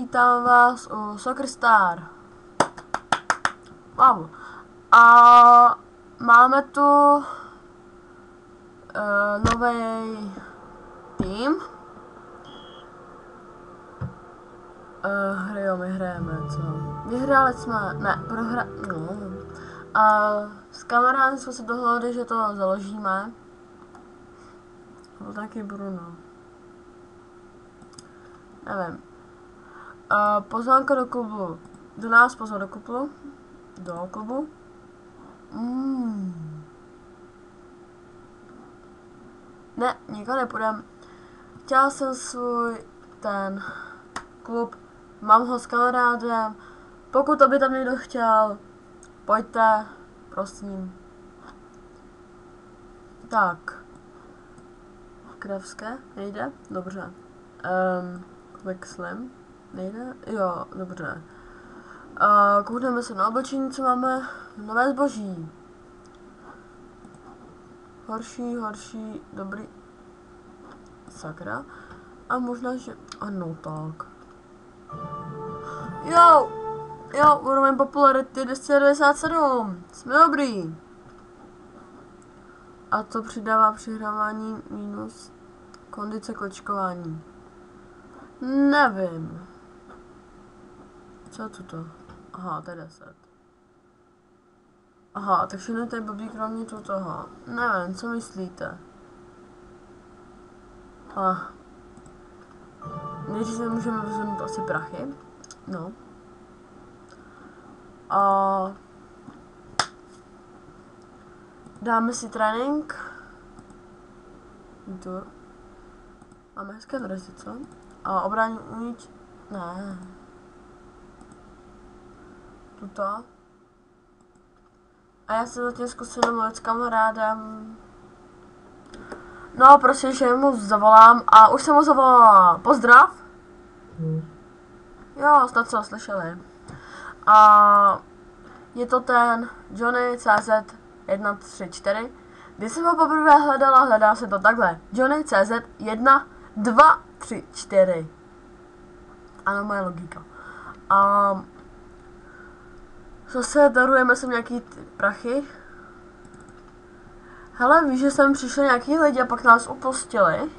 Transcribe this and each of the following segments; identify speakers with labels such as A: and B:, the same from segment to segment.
A: vítám vás u Soccer Star. Wow. A máme tu nový tým. My hrajeme, co? Vyhráli jsme, ne, A s kamarádem jsme se dohodli, že to založíme. Byl taky Bruno. Nevím. Pozvánka do klubu. Do nás pozvat do klubu. Do klubu. Ne, nikam nepůjdem. Chtěl jsem svůj ten klub. Mám ho s kamarádem. Pokud to by tam někdo chtěl, pojďte, prosím. Tak. Krevské, nejde? Dobře. Quick Slim, nejde? Jo, dobře. Koukneme se na oblečení, co máme. Nové zboží. Horší, dobrý. Sakra. A možná, že... Ano, tak. Jo, úroveň popularity 297. Jsme dobrý. A to přidává přihrávání minus kondice kličkování. Nevím. Co je toto? Aha, to je 10. Aha, tak všechno to je blbý kromě toho. Nevím, co myslíte? Nejdřív se můžeme vyzvednout asi prachy. No. A dáme si trénink. Tu. Máme hezké dresy, co? A obrání umíť. Ne. Tuto. A já se zatím zkusím mluvit s kamarádem. No, prostě, že mu zavolám. A už jsem mu zavolala. Pozdrav. Jo, snad co slyšeli. A je to ten Johnny CZ 134. Když jsem ho poprvé hledá se to takhle. Johnny CZ 1, 2, 3, 4. Ano, moje logika. A zase darujeme sem nějaký prachy. Hele, víš, že sem přišli nějaký lidi a pak nás opustili?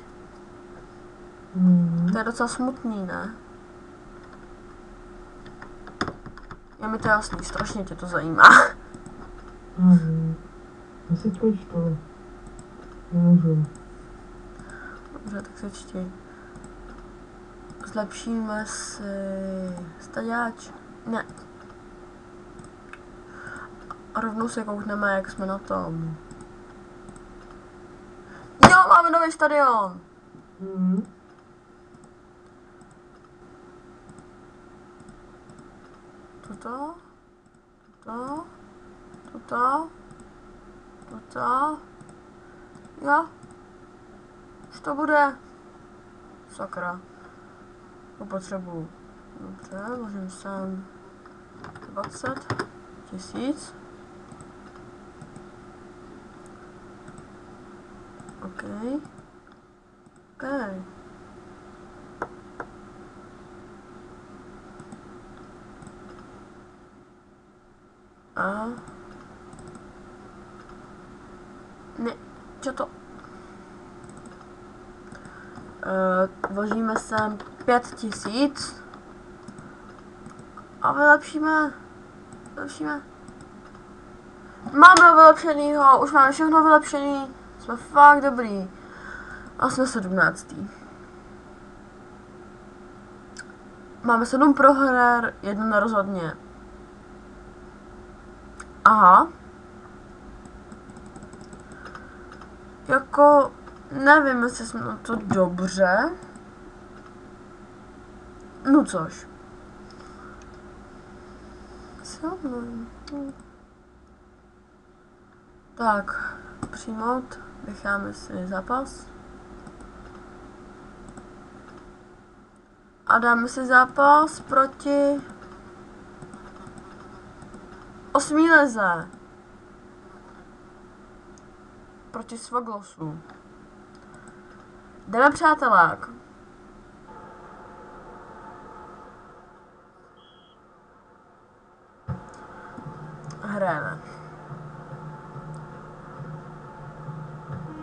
A: To je docela smutný, ne? Je mi to jasný, strašně tě to zajímá.
B: Asi pojď to. Nemůžu.
A: Dobře, tak se čti. Zlepšíme si staďáč. Ne. A rovnou se koukneme, jak jsme na tom. Jo, máme nový stadion! Tuto. Jo. Už to bude. Sakra. To potřebuju. Dobře, vložím sem 20 000. OK. A... Ne, čo to? Vložíme sem 5 000. A vylepšíme. Máme vylepšenýho, už máme všechno vylepšený. Jsme fakt dobrý. A jsme 17. Máme 7 proher, 1 nerozhodně. Aha. Jako, nevím, jestli jsme na to dobře. No což. Tak, přijmout. Necháme si zápas. A dáme si zápas proti 8. lize. Proti Svaglosu. Jdeme, přátelák. hrajeme.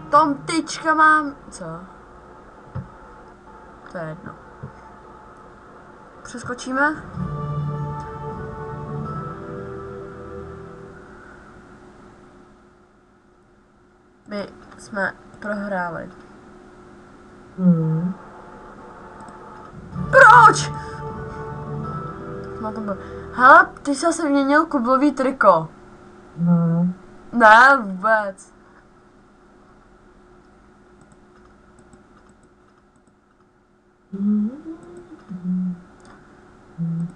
A: Tom tyčka mám... Co? To je jedno. Přeskočíme. My jsme prohráli. Proč? Hele, ty jsi asi měnil kublový triko.
B: Ne.
A: Ne, vůbec.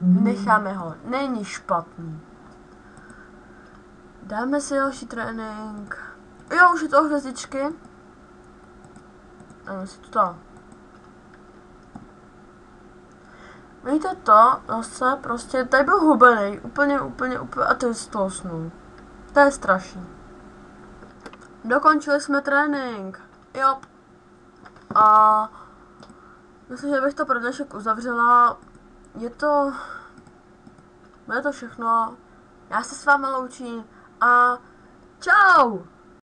A: Necháme ho, není špatný. Dáme si další trénink. Jo, už je to hvězdičky. Dáme si to. Víte to, zase prostě, tady byl hubený, úplně, a to je stlousnul. To je strašný. Dokončili jsme trénink. Jo. A myslím, že bych to pro dnešek uzavřela. Je to všechno. Já se s vámi loučím a čau!